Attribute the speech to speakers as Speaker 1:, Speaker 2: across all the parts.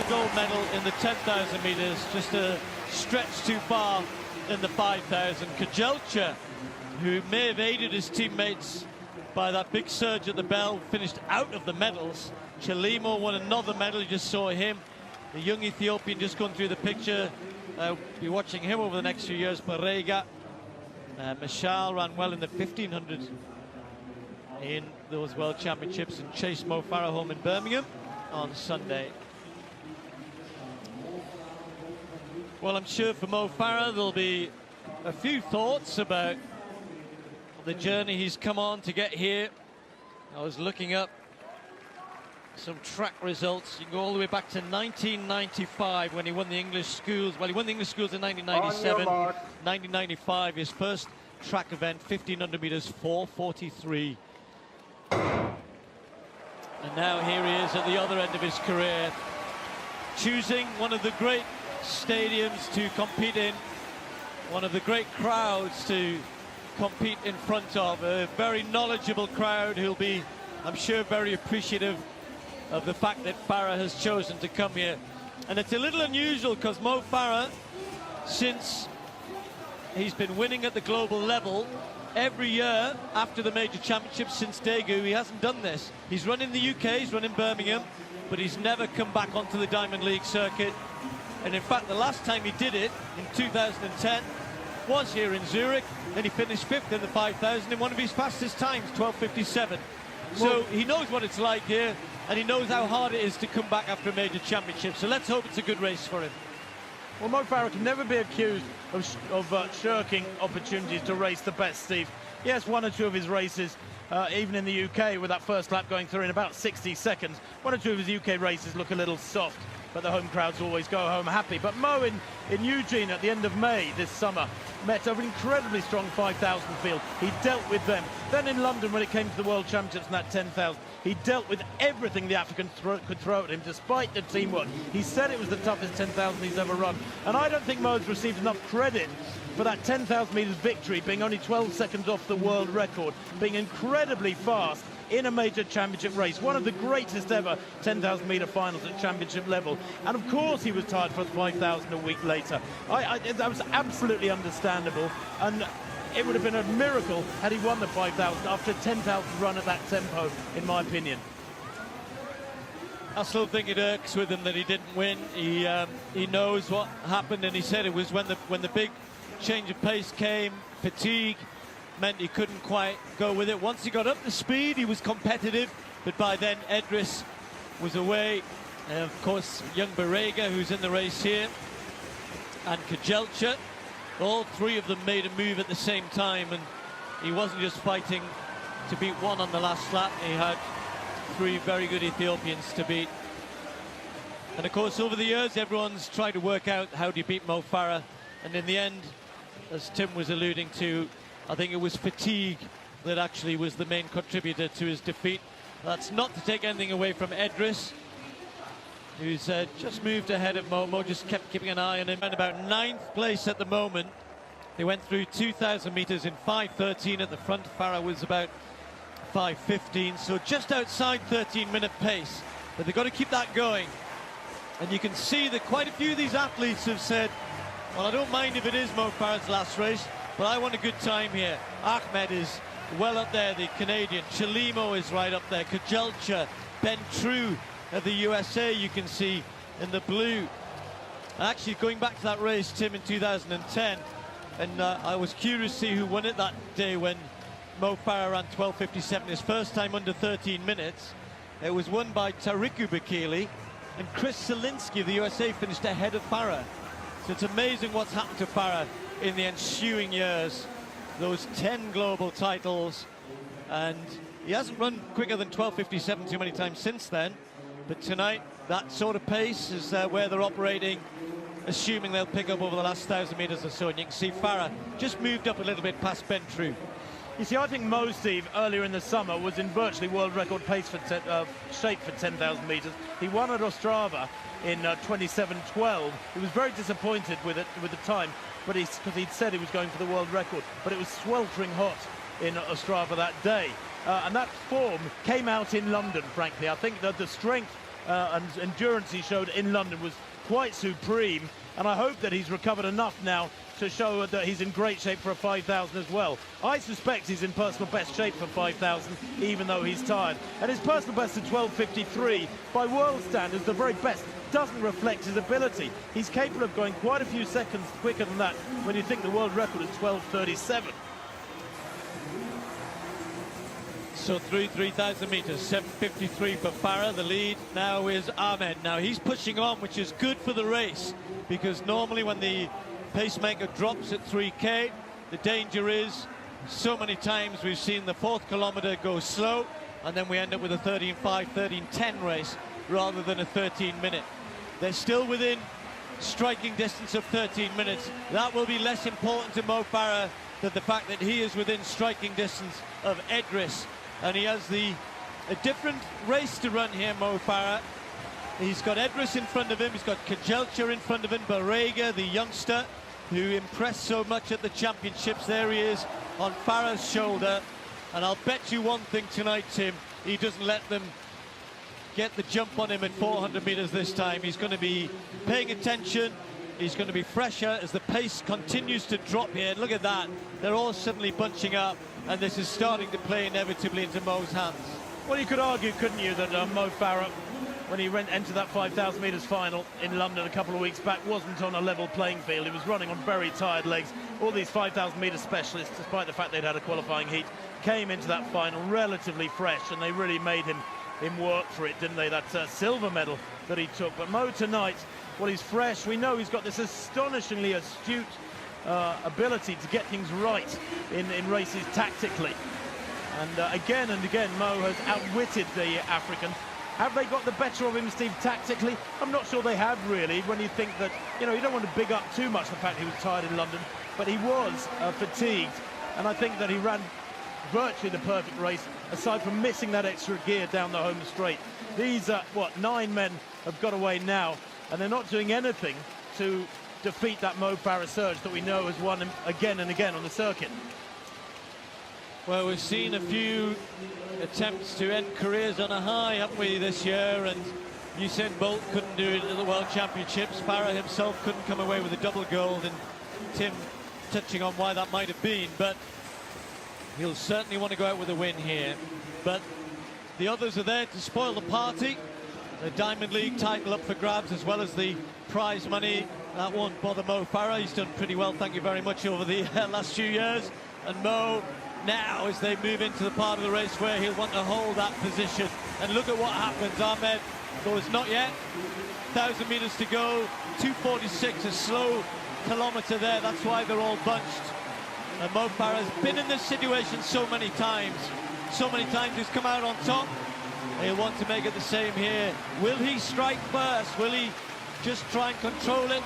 Speaker 1: gold medal in the 10,000 meters, just a stretch too far in the 5,000. Kajelcha, who may have aided his teammates by that big surge at the bell, finished out of the medals. Chelimo won another medal. You just saw him, the young Ethiopian, just going through the picture. Be watching him over the next few years. Barega, Mashal ran well in the 1500 in those World Championships and chased Mo Farah home in Birmingham on Sunday. Well, I'm sure for Mo Farah there'll be a few thoughts about the journey he's come on to get here. I was looking up some track results. You can go all the way back to 1995 when he won the English schools. Well, he won the English schools in 1997. 1995, his first track event, 1500 meters, 4:43. And now here he is at the other end of his career, choosing one of the great stadiums to compete in, one of the great crowds to compete in front of, a very knowledgeable crowd who'll be, I'm sure, very appreciative of the fact that Farah has chosen to come here. And it's a little unusual because Mo Farah, since he's been winning at the global level, every year after the major championships since Daegu, he hasn't done this. He's run in the UK, he's run in Birmingham, but he's never come back onto the Diamond League circuit. And in fact, the last time he did it, in 2010, was here in Zurich. Then he finished 5th in the 5,000 in one of his fastest times, 12:57. So he knows what it's like here, and he knows how hard it is to come back after a major championship. So let's hope it's a good race for him.
Speaker 2: Well, Mo Farah can never be accused of shirking opportunities to race the best, Steve. Yes, one or two of his races, even in the UK, with that first lap going through in about 60 seconds, one or two of his UK races look a little soft, but the home crowds always go home happy. But Mo in Eugene at the end of May this summer met an incredibly strong 5,000 field. He dealt with them. Then in London, when it came to the World Championships in that 10,000, he dealt with everything the Africans could throw at him, despite the teamwork. He said it was the toughest 10,000 he's ever run. And I don't think Mo's received enough credit for that 10,000 metres victory, being only 12 seconds off the world record, being incredibly fast in a major championship race, one of the greatest ever 10,000 metre finals at championship level. And of course he was tired for the 5,000 a week later. That was absolutely understandable, and it would have been a miracle had he won the 5,000 after a 10,000 run at that tempo, in my opinion.
Speaker 1: I still think it irks with him that he didn't win. He knows what happened, and he said it was when the big change of pace came, fatigue meant he couldn't quite go with it. Once he got up to speed, he was competitive, but by then Edris was away. And of course, young Barega, who's in the race here, and Kajelcha, all three of them made a move at the same time, and he wasn't just fighting to beat one on the last lap. He had three very good Ethiopians to beat. And of course, over the years, everyone's tried to work out how do you beat Mo Farah, and in the end, as Tim was alluding to, I think it was fatigue that actually was the main contributor to his defeat. That's not to take anything away from Edris, who's just moved ahead of Mo. Mo just kept keeping an eye on him. And about 9th place at the moment. They went through 2,000 metres in 5:13 at the front. Farah was about 5:15, so just outside 13-minute pace. But they've got to keep that going. And you can see that quite a few of these athletes have said, well, I don't mind if it is Mo Farah's last race, but I want a good time here. Ahmed is well up there, the Canadian. Chelimo is right up there. Kajelcha, Ben True of the USA, you can see in the blue. Actually, going back to that race, Tim, in 2010, and I was curious to see who won it that day when Mo Farah ran 12:57, his first time under 13 minutes. It was won by Tariku Bakili, and Chris Zielinski of the USA finished ahead of Farah. So it's amazing what's happened to Farah in the ensuing years. Those 10 global titles, and he hasn't run quicker than 12:57 too many times since then. But tonight, that sort of pace is where they're operating, assuming they'll pick up over the last 1,000 metres or so. And you can see Farah just moved up a little bit past Ben True.
Speaker 2: You see, I think Mo, Steve, earlier in the summer was in virtually world record pace for shape for 10,000 metres. He won at Ostrava in 27:12. He was very disappointed with the time, but because he'd said he was going for the world record. But it was sweltering hot in Ostrava that day. And that form came out in London, frankly. I think that the strength and endurance he showed in London was quite supreme, and I hope that he's recovered enough now to show that he's in great shape for a 5,000 as well. I suspect he's in personal best shape for 5,000, even though he's tired. And his personal best at 12:53, by world standards, the very best, doesn't reflect his ability. He's capable of going quite a few seconds quicker than that when you think the world record is 12:37.
Speaker 1: So through 3,000 metres, 7:53 for Farah. The lead now is Ahmed. Now he's pushing on, which is good for the race, because normally when the pacemaker drops at 3K, the danger is so many times we've seen the 4th kilometre go slow, and then we end up with a 13:5, 13:10 race rather than a 13-minute. They're still within striking distance of 13 minutes. That will be less important to Mo Farah than the fact that he is within striking distance of Edris. And he has a different race to run here, Mo Farah. He's got Edris in front of him, he's got Kajelcha in front of him, Barrega, the youngster, who impressed so much at the championships. There he is on Farah's shoulder. And I'll bet you one thing tonight, Tim, he doesn't let them get the jump on him at 400 metres this time. He's going to be paying attention. He's going to be fresher as the pace continues to drop here. And look at that. They're all suddenly bunching up, and this is starting to play inevitably into Mo's hands.
Speaker 2: Well, you could argue, couldn't you, that Mo Farah, when he entered that 5,000 metres final in London a couple of weeks back, wasn't on a level playing field. He was running on very tired legs. All these 5,000 metre specialists, despite the fact they'd had a qualifying heat, came into that final relatively fresh, and they really made him work for it, didn't they? That silver medal that he took. But Mo tonight, well, he's fresh. We know he's got this astonishingly astute ability to get things right in races tactically. And again, Mo has outwitted the African. Have they got the better of him, Steve, tactically? I'm not sure they have, really, when you think that, you know, you don't want to big up too much the fact he was tired in London, but he was fatigued. And I think that he ran virtually the perfect race, aside from missing that extra gear down the home straight. These, 9 men have got away now, and they're not doing anything to defeat that Mo Farah surge that we know has won him again and again on the circuit.
Speaker 1: Well, we've seen a few attempts to end careers on a high, haven't we, this year? And Usain Bolt couldn't do it at the World Championships. Farah himself couldn't come away with a double gold, and Tim touching on why that might have been. But he'll certainly want to go out with a win here. But the others are there to spoil the party. The Diamond League title up for grabs, as well as the prize money. That won't bother Mo Farah. He's done pretty well, thank you very much, over the last few years. And Mo, now, as they move into the part of the race where he'll want to hold that position. And look at what happens. Ahmed goes not yet. 1,000 metres to go. 2:46, a slow kilometre there. That's why they're all bunched. And Mo Farah has been in this situation so many times. So many times he's come out on top. He'll want to make it the same here. Will he strike first? Will he just try and control it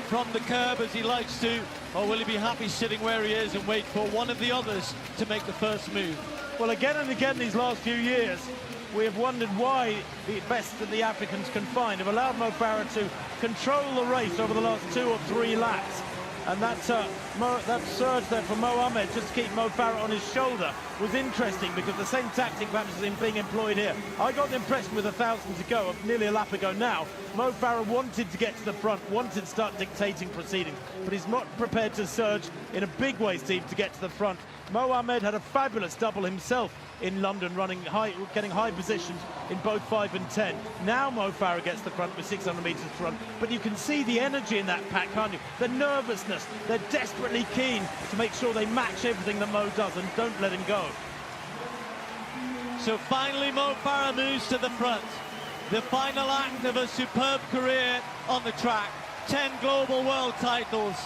Speaker 1: from the curb as he likes to? Or will he be happy sitting where he is and wait for one of the others to make the first move?
Speaker 2: Well, again and again these last few years, we have wondered why the best that the Africans can find have allowed Mo Farah to control the race over the last 2 or 3 laps. And that surge there from Mo Ahmed, just to keep Mo Farah on his shoulder, was interesting, because the same tactic perhaps is being employed here. I got the impression with 1,000 to go, nearly a lap ago now, Mo Farah wanted to get to the front, wanted to start dictating proceedings, but he's not prepared to surge in a big way, Steve, to get to the front. Mo Ahmed had a fabulous double himself in London, running high, getting high positions in both 5 and 10. Now Mo Farah gets the front with 600 metres to run, but you can see the energy in that pack, can't you? The nervousness. They're desperately keen to make sure they match everything that Mo does and don't let him go.
Speaker 1: So finally Mo Farah moves to the front. The final act of a superb career on the track. 10 global world titles.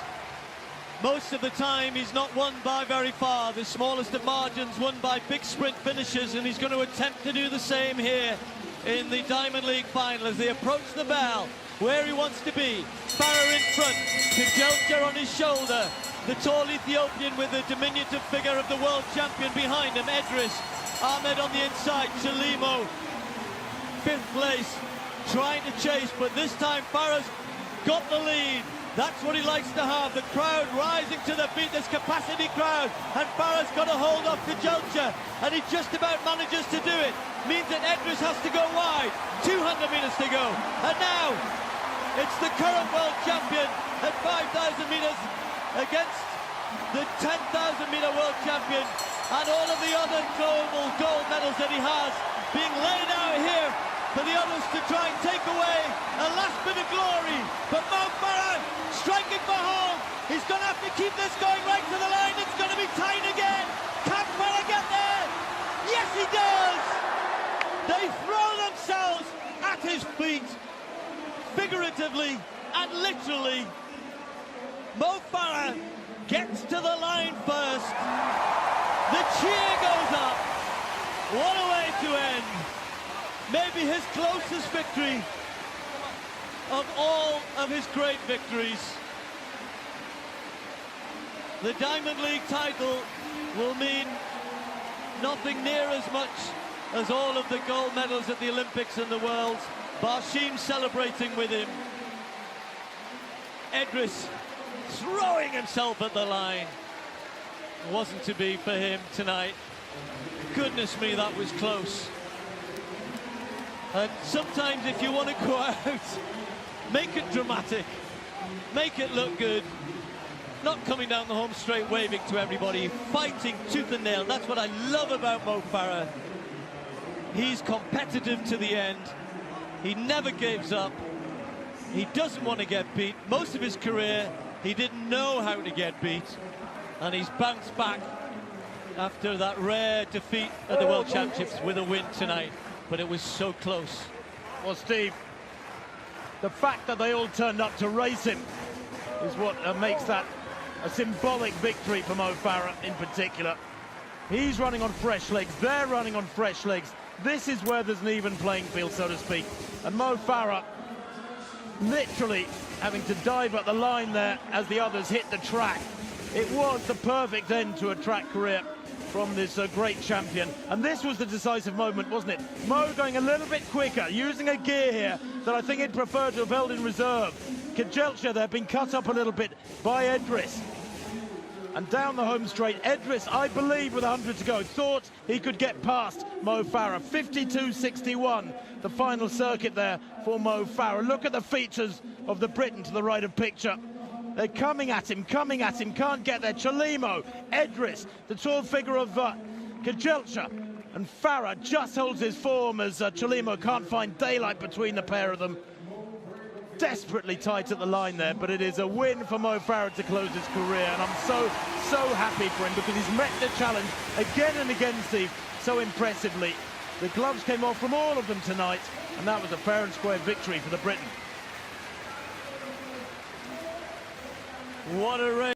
Speaker 1: Most of the time he's not won by very far. The smallest of margins won by big sprint finishes, and he's going to attempt to do the same here in the Diamond League final as they approach the bell where he wants to be. Farah in front, Kajelcha on his shoulder, the tall Ethiopian with the diminutive figure of the world champion behind him, Edris. Ahmed on the inside, Chalimo 5th place, trying to chase, but this time Farah's got the lead. That's what he likes to have, the crowd rising to the beat, this capacity crowd, and Farah's got a hold off Kajelcha, and he just about manages to do it. means that Edris has to go wide. 200 metres to go. And now it's the current world champion at 5,000 metres against the 10,000 metre world champion, and all of the other global gold medals that he has being laid out here for the others to try and take away a last bit of glory. But Mo Farah striking for home. He's going to have to keep this going right to the line. It's going to be tight again. Can Farah get there? Yes, he does. They throw themselves at his feet, figuratively and literally. Mo Farah gets to the line first. The cheer goes up. What a way to end. Maybe his closest victory of all of his great victories. The Diamond League title will mean nothing near as much as all of the gold medals at the Olympics and the Worlds. Barshim celebrating with him. Edris throwing himself at the line. It wasn't to be for him tonight. Goodness me, that was close. And sometimes if you want to go out, make it dramatic, make it look good. Not coming down the home straight waving to everybody, fighting tooth and nail. That's what I love about Mo Farah. He's competitive to the end. He never gives up. He doesn't want to get beat. Most of his career, he didn't know how to get beat. And he's bounced back after that rare defeat at the World Championships with a win tonight. But it was so close.
Speaker 2: Well, Steve, the fact that they all turned up to race him is what makes that a symbolic victory for Mo Farah in particular. He's running on fresh legs, they're running on fresh legs. This is where there's an even playing field, so to speak. And Mo Farah literally having to dive at the line there as the others hit the track. It was the perfect end to a track career from this great champion. And this was the decisive moment, wasn't it? Mo going a little bit quicker, using a gear here that I think he'd prefer to have held in reserve. Kajelcha there being cut up a little bit by Edris. And down the home straight, Edris, I believe, with 100 to go, thought he could get past Mo Farah. 52.61, the final circuit there for Mo Farah. Look at the features of the Briton to the right of picture. They're coming at him, can't get there. Chelimo, Edris, the tall figure of Kajelcha. And Farah just holds his form as Chelimo can't find daylight between the pair of them. Desperately tight at the line there, but it is a win for Mo Farah to close his career, and I'm so happy for him because he's met the challenge again and again, Steve, so impressively. The gloves came off from all of them tonight, and that was a fair and square victory for the Briton.
Speaker 1: What a race.